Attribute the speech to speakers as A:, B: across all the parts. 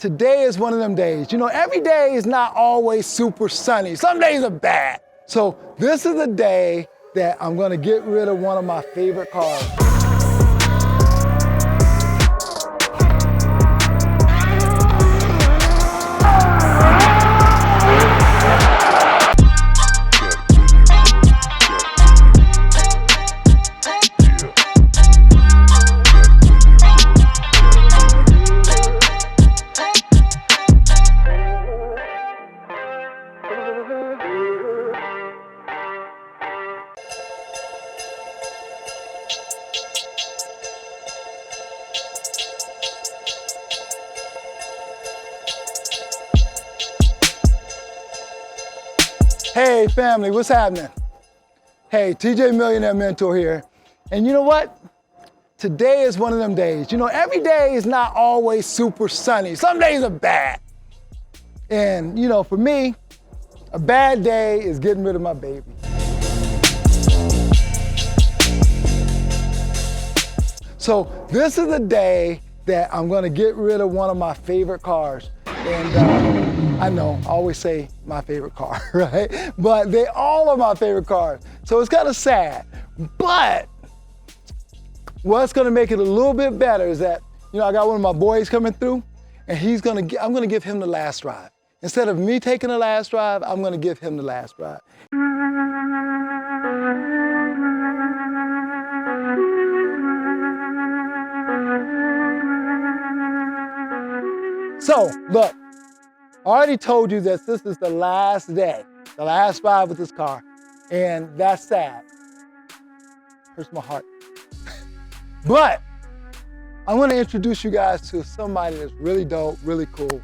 A: Today is one of them days. You know, every day is not always super sunny. Some days are bad. So this is the day that I'm gonna get rid of one of my favorite cars. Hey family, what's happening? Hey, Tjmillionairementor here. And you know what? Today is one of them days. You know, every day is not always super sunny. Some days are bad. And you know, for me, a bad day is getting rid of my baby. So this is the day that I'm gonna get rid of one of my favorite cars. And I know, I always say my favorite car, right? But they all are my favorite cars. So it's kind of sad. But what's gonna make it a little bit better is that, you know, I got one of my boys coming through and I'm gonna give him the last drive. Instead of me taking the last drive, I'm gonna give him the last drive. So, look, I already told you that this is the last day, the last ride with this car, and that's sad. Hurts my heart. But I want to introduce you guys to somebody that's really dope, really cool.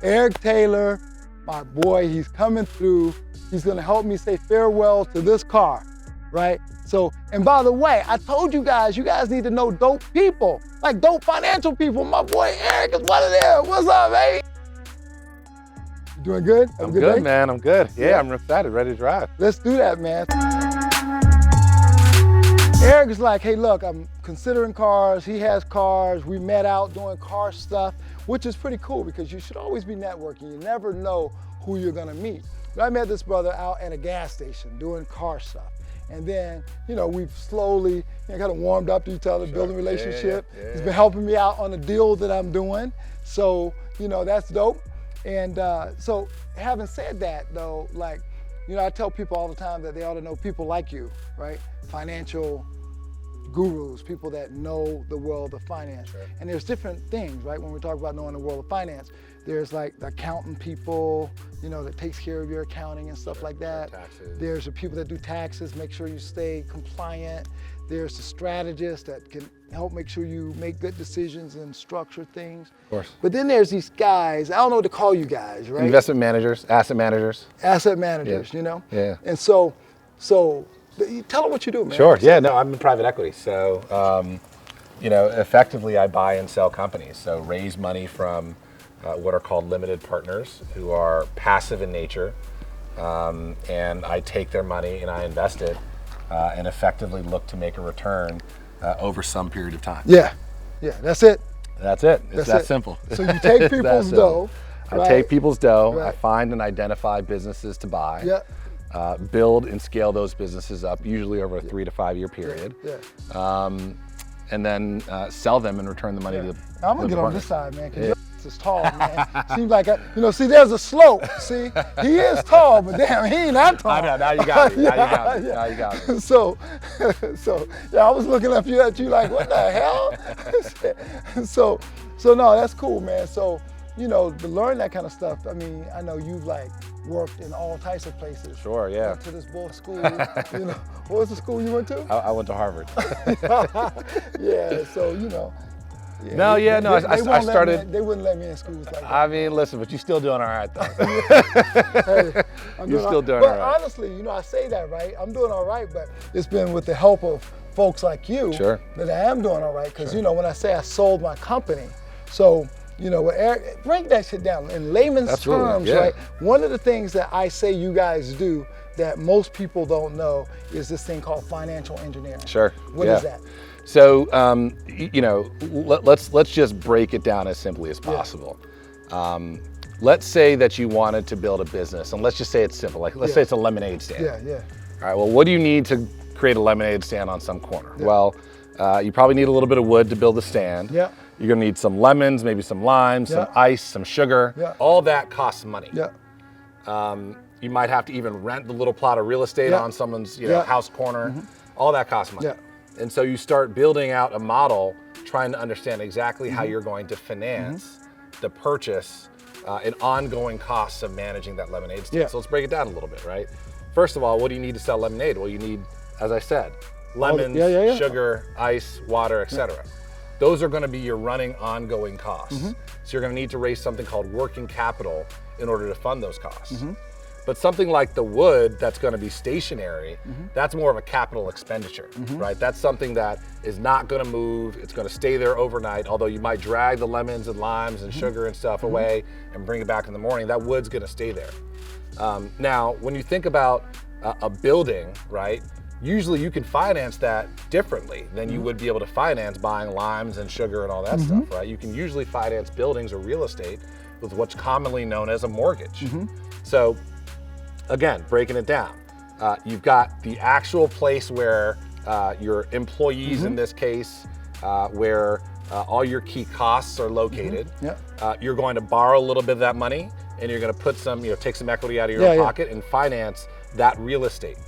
A: Eric Taylor, my boy, he's coming through. He's gonna help me say farewell to this car, right? So, and by the way, I told you guys need to know dope people, like dope financial people. My boy Eric is one of them. What's up, baby? You doing good?
B: I'm good, man. I'm good. Yeah, I'm excited, ready to drive.
A: Let's do that, man. Eric is like, hey, look, I'm considering cars. He has cars. We met out doing car stuff, which is pretty cool because you should always be networking. You never know who you're gonna meet. But I met this brother out at a gas station doing car stuff. And then, you know, we've slowly kind of warmed up to each other, building a relationship. Yeah. He's been helping me out on a deal that I'm doing. So, you know, that's dope. And so having said that though, like, you know, I tell people all the time that they ought to know people like you, right? Financial gurus, people that know the world of finance. Sure. And there's different things, right? When we talk about knowing the world of finance, there's like the accountant people, you know, that takes care of your accounting and stuff like that.
B: Taxes.
A: There's the people that do taxes, make sure you stay compliant. There's the strategists that can help make sure you make good decisions and structure things.
B: Of course.
A: But then there's these guys, I don't know what to call you guys, right?
B: Investment managers, asset managers.
A: Asset managers,
B: yeah.
A: You know?
B: Yeah.
A: And so tell them what you do, man.
B: Sure, yeah, no, I'm in private equity. So, you know, effectively I buy and sell companies. So raise money from what are called limited partners who are passive in nature. And I take their money and I invest it and effectively look to make a return over some period of time.
A: Yeah, that's it.
B: That's it. It's that simple.
A: So you take people's dough.
B: Right? I take people's dough.
A: Right.
B: I find and identify businesses to buy.
A: Yeah.
B: Build and scale those businesses up, usually over a 3 to 5 year period.
A: Yeah.
B: And then sell them and return the money to the
A: I'm gonna get on this side, man, because is tall, man. Seems like, you know, see, there's a slope. See, he is tall, but damn, he ain't that tall.
B: I know, now you got me. Now you got me. Now you got me.
A: So, yeah, I was looking at you like, what the hell? so no, that's cool, man. So, you know, to learn that kind of stuff, I mean, I know you've like worked in all types of places.
B: Sure, yeah.
A: Went to this bull school, you know. What was the school you went to?
B: I went to Harvard.
A: Yeah, so, you know.
B: Yeah, I started.
A: They wouldn't let me in schools like that.
B: I mean, listen, but you're still doing all right, though.
A: Hey,
B: you're still doing all right.
A: But honestly, you know, I say that, right? I'm doing all right, but it's been with the help of folks like you that I am doing all right. Because, you know, when I say I sold my company, so, you know, Eric, break that shit down in layman's terms, right? One of the things that I say you guys do that most people don't know is this thing called financial engineering.
B: Sure.
A: What is that?
B: So, you know, let's just break it down as simply as possible. Let's say that you wanted to build a business, and let's just say it's simple. Like, let's say it's a lemonade stand.
A: Yeah.
B: All right, well, what do you need to create a lemonade stand on some corner? Well, you probably need a little bit of wood to build the stand.
A: Yeah.
B: You're gonna need some lemons, maybe some limes, some ice, some sugar. All that costs money. You might have to even rent the little plot of real estate on someone's house corner. All that costs money. And so you start building out a model, trying to understand exactly how you're going to finance the purchase and ongoing costs of managing that lemonade stand. So let's break it down a little bit, right? First of all, what do you need to sell lemonade? Well, you need, as I said, lemons, sugar, ice, water, etc. Those are going to be your running ongoing costs. So you're going to need to raise something called working capital in order to fund those costs. But something like the wood that's going to be stationary, that's more of a capital expenditure, right? That's something that is not going to move. It's going to stay there overnight, although you might drag the lemons and limes and sugar and stuff away and bring it back in the morning. That wood's going to stay there. Now, when you think about a building, right, usually you can finance that differently than you would be able to finance buying limes and sugar and all that stuff, right? You can usually finance buildings or real estate with what's commonly known as a mortgage. So, again, breaking it down, you've got the actual place where your employees, in this case, where all your key costs are located. You're going to borrow a little bit of that money, and you're going to put some, take some equity out of your own pocket and finance that real estate.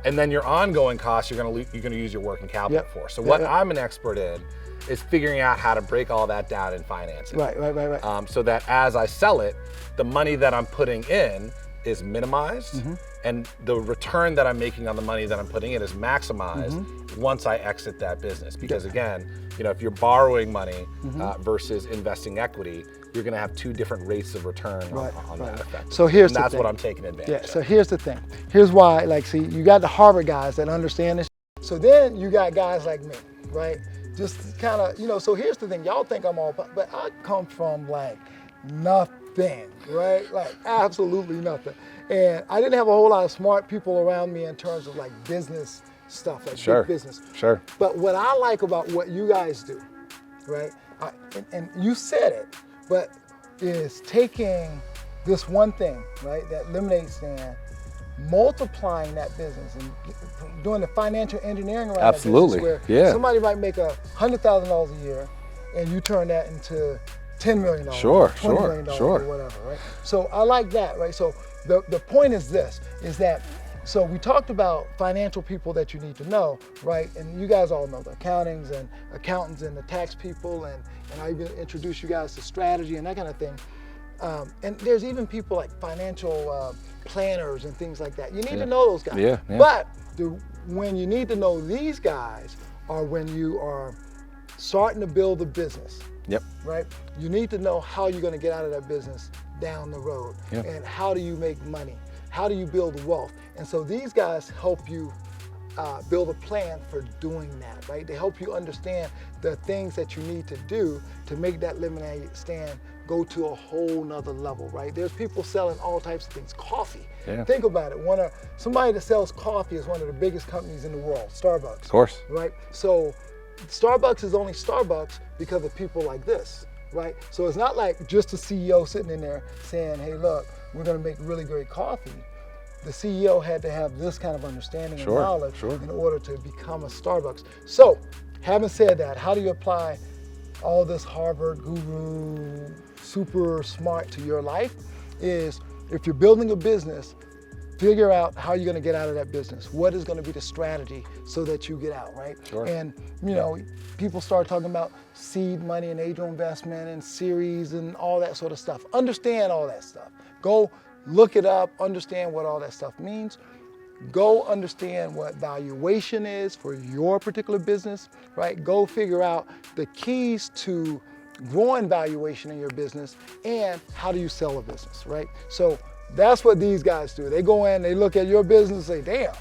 B: And then your ongoing costs, you're going to use your working capital for. So what I'm an expert in is figuring out how to break all that down and finance it.
A: Right.
B: So that as I sell it, the money that I'm putting in is minimized, and the return that I'm making on the money that I'm putting in is maximized once I exit that business. Because again, if you're borrowing money versus investing equity, you're going to have two different rates of return on that effect.
A: So here's
B: and
A: the
B: that's
A: thing.
B: what I'm taking advantage of.
A: So here's the thing. Here's why, you got the Harvard guys that understand this. So then you got guys like me, right? Just kind of, so here's the thing. Y'all think I'm all, but I come from nothing, right? Absolutely nothing. And I didn't have a whole lot of smart people around me in terms of business stuff, big business. But what I like about what you guys do, right? And you said it, but is taking this one thing, right? That lemonade stand, multiplying that business and doing the financial engineering around that business where somebody might make $100,000 a year and you turn that into $10 million, $20 million, or whatever, right? So I like that, right? So the point is this, is that, so we talked about financial people that you need to know, right? And you guys all know the accountants and the tax people, and I even introduced you guys to strategy and that kind of thing. And there's even people like financial planners and things like that. You need to know those guys. But when you need to know these guys are when you are starting to build a business. Right? You need to know how you're going to get out of that business down the road. And how do you make money? How do you build wealth? And so these guys help you build a plan for doing that, right? They help you understand the things that you need to do to make that lemonade stand go to a whole nother level, right? There's people selling all types of things. Coffee. Think about it. Somebody that sells coffee is one of the biggest companies in the world, Starbucks. Of
B: course.
A: Right? So Starbucks is only Starbucks because of people like this, right? So it's not like just a CEO sitting in there saying, hey, look, we're going to make really great coffee. The CEO had to have this kind of understanding and knowledge in order to become a Starbucks. So, having said that, how do you apply all this Harvard guru, super smart to your life? Is if you're building a business, figure out how you're going to get out of that business. What is going to be the strategy so that you get out, right? And people start talking about seed money and angel investment and series and all that sort of stuff. Understand all that stuff. Go look it up, understand what all that stuff means. Go understand what valuation is for your particular business, right? Go figure out the keys to growing valuation in your business and how do you sell a business, right? So that's what these guys do. They go in, they look at your business and say, damn,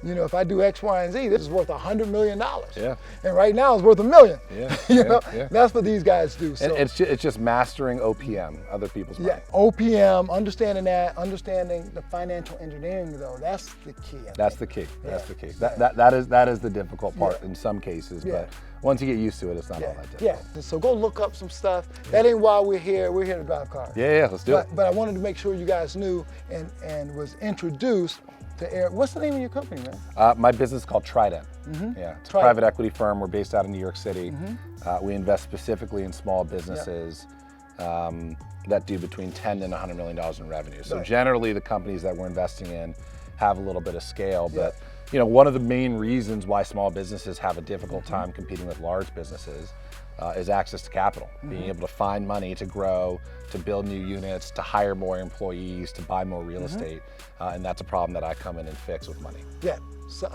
A: you know, if I do X, Y, and Z, this is worth $100 million.
B: Yeah.
A: And right now it's worth $1 million.
B: Yeah.
A: You know,
B: yeah.
A: that's what these guys do. So.
B: And it's just mastering OPM, other people's money.
A: Yeah, OPM, understanding the financial engineering though, that's the key.
B: That's the key. That's the key. That is the difficult part in some cases, but once you get used to it, it's not all that difficult.
A: Yeah, so go look up some stuff. That ain't why we're here. We're here to drive cars.
B: Yeah, let's do it.
A: But I wanted to make sure you guys knew and was introduced to Eric. What's the name of your company, man?
B: My business is called Trident. Yeah, it's a private equity firm. We're based out of New York City. We invest specifically in small businesses that do between $10 and $100 million in revenue. So generally, the companies that we're investing in have a little bit of scale, but you know, one of the main reasons why small businesses have a difficult time competing with large businesses is access to capital, being able to find money to grow, to build new units, to hire more employees, to buy more real estate, and that's a problem that I come in and fix with money.
A: Yeah, so,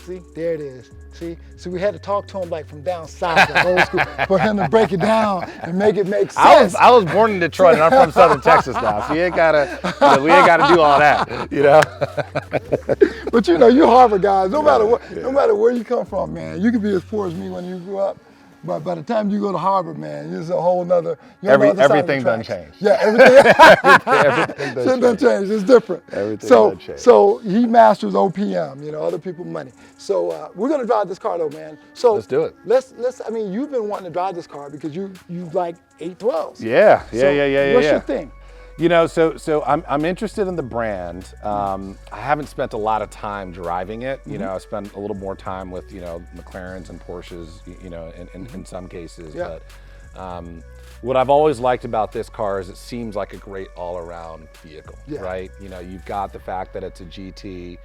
A: see, there it is. See, so we had to talk to him like from down south, like old school, for him to break it down and make it make sense.
B: I was born in Detroit and I'm from Southern Texas now, so we ain't gotta do all that, you know.
A: But you know, you Harvard guys, no matter where you come from, man, you could be as poor as me when you grew up. But by the time you go to Harvard, man, it's a whole nother.
B: Everything done changed.
A: Yeah, everything done changed. It's different.
B: Everything done changed.
A: So he masters OPM, you know, other people's money. So we're gonna drive this car though, man. So
B: let's do it.
A: Let's. I mean, you've been wanting to drive this car because you like 812s.
B: Yeah.
A: What's your thing?
B: You know, so I'm interested in the brand. I haven't spent a lot of time driving it. You know, I spent a little more time with, you know, McLarens and Porsches, you know, in some cases.
A: Yeah.
B: But what I've always liked about this car is it seems like a great all-around vehicle, right? You know, you've got the fact that it's a GT.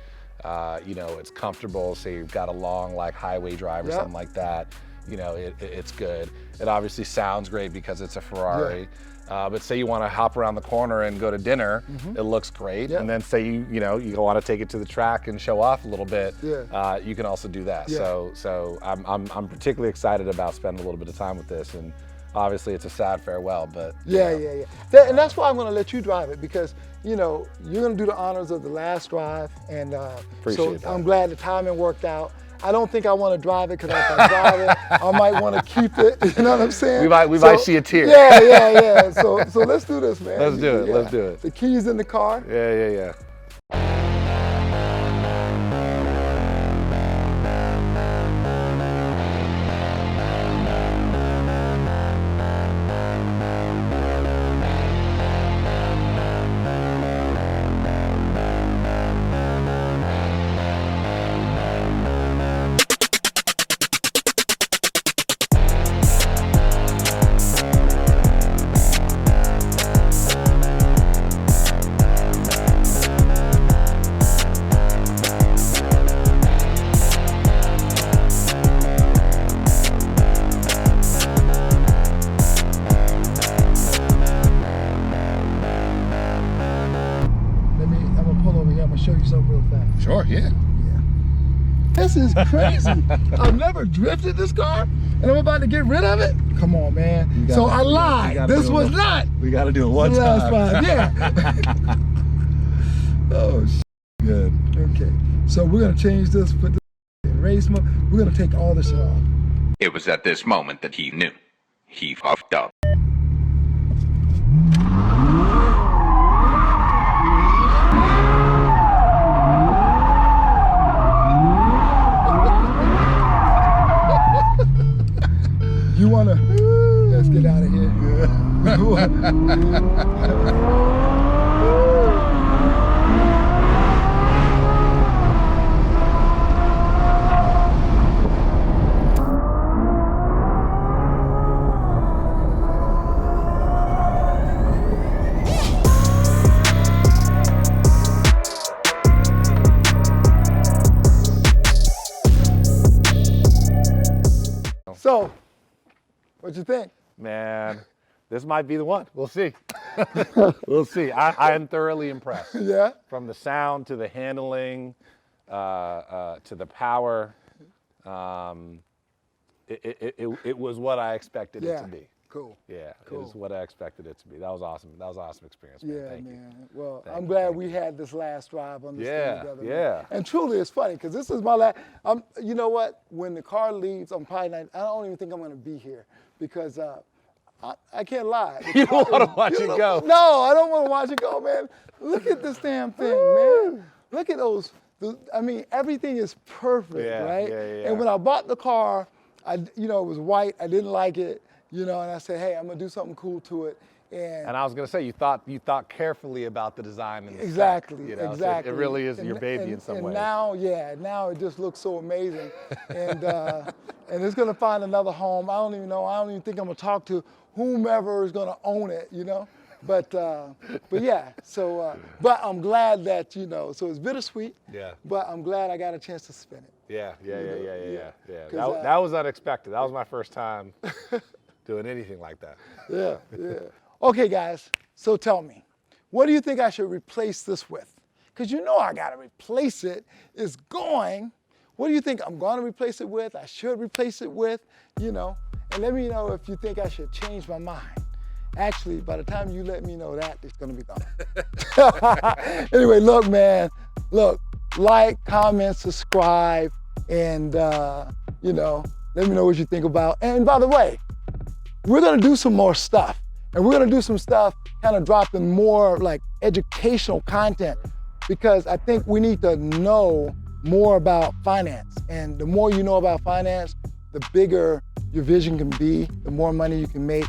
B: You know, it's comfortable. Say you've got a long like highway drive or something like that. You know, it's good. It obviously sounds great because it's a Ferrari.
A: Yeah.
B: But say you want to hop around the corner and go to dinner, it looks great. And then say you want to take it to the track and show off a little bit, you can also do that. So I'm particularly excited about spending a little bit of time with this, and obviously it's a sad farewell, but
A: And that's why I'm going to let you drive it, because you know you're going to do the honors of the last drive, and
B: Appreciate that.
A: I'm glad the timing worked out. I don't think I want to drive it, because if I drive it, I might want to keep it. You know what I'm saying?
B: We might see a tear.
A: Yeah. So let's do this, man.
B: Let's do it. Let's do it.
A: The keys in the car.
B: Yeah.
A: Show you something real fast.
B: Sure, yeah.
A: This is crazy. I've never drifted this car, and I'm about to get rid of it. Come on, man. So I lied. This was not.
B: We got to do it one
A: the last
B: time.
A: five. Yeah. Oh,
B: good.
A: Okay. So we're gonna change this. Put this in race mode. We're gonna take all this shit off.
C: It was at this moment that he knew. He fucked up.
A: You wanna? Let's get out of here. So, what you think?
B: Man, this might be the one. We'll see. We'll see. I am thoroughly impressed.
A: Yeah?
B: From the sound to the handling, to the power. It was what I expected it to be.
A: Cool.
B: Yeah,
A: Cool.
B: it was what I expected it to be. That was awesome. That was an awesome experience, man.
A: Yeah,
B: Thank you.
A: man. Well,
B: Thank
A: I'm
B: you,
A: glad
B: thank
A: we
B: you.
A: had this last drive on this
B: Yeah,
A: thing together.
B: yeah.
A: Man. And truly, it's funny because this is my last. You know what? When the car leaves, I'm probably not. I don't even think I'm going to be here because I can't lie. The
B: You
A: car
B: don't want
A: is
B: to watch it
A: beautiful.
B: go.
A: No, I don't want to watch it go, man. Look at this damn thing, man. Look at those. I mean, everything is perfect,
B: Yeah,
A: right?
B: yeah, yeah.
A: And when I bought the car, it was white. I didn't like it, and I said, hey, I'm gonna do something cool to it.
B: And I was gonna say, you thought carefully about the design and the
A: Exactly,
B: spec, so
A: exactly.
B: it really is your baby in some
A: and
B: ways.
A: now it just looks so amazing, and it's gonna find another home. I don't even think I'm gonna talk to whomever is gonna own it, But yeah. So, but I'm glad that So it's bittersweet.
B: Yeah.
A: But I'm glad I got a chance to spin it.
B: Yeah.
A: Yeah.
B: That was unexpected. That was my first time doing anything like that.
A: Yeah. Okay, guys. So tell me, what do you think I should replace this with? Because I got to replace it. It's going. What do you think I'm going to replace it with? I should replace it with, And let me know if you think I should change my mind. Actually, by the time you let me know that, it's going to be gone. Anyway, look, man. Look, like, comment, subscribe, and, let me know what you think about. And by the way, we're going to do some more stuff. And we're going to do some stuff kind of dropping more like educational content because I think we need to know more about finance. And the more you know about finance, the bigger your vision can be, the more money you can make,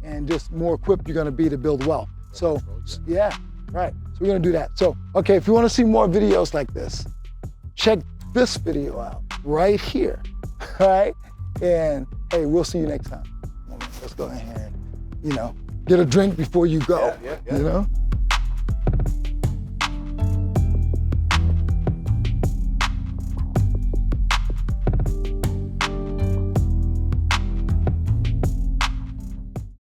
A: and just more equipped you're going to be to build wealth. So, yeah, right. So we're going to do that. So, okay, if you want to see more videos like this, check this video out right here. All right? And hey, we'll see you next time. Let's go ahead and, get a drink before you go.
B: Yeah.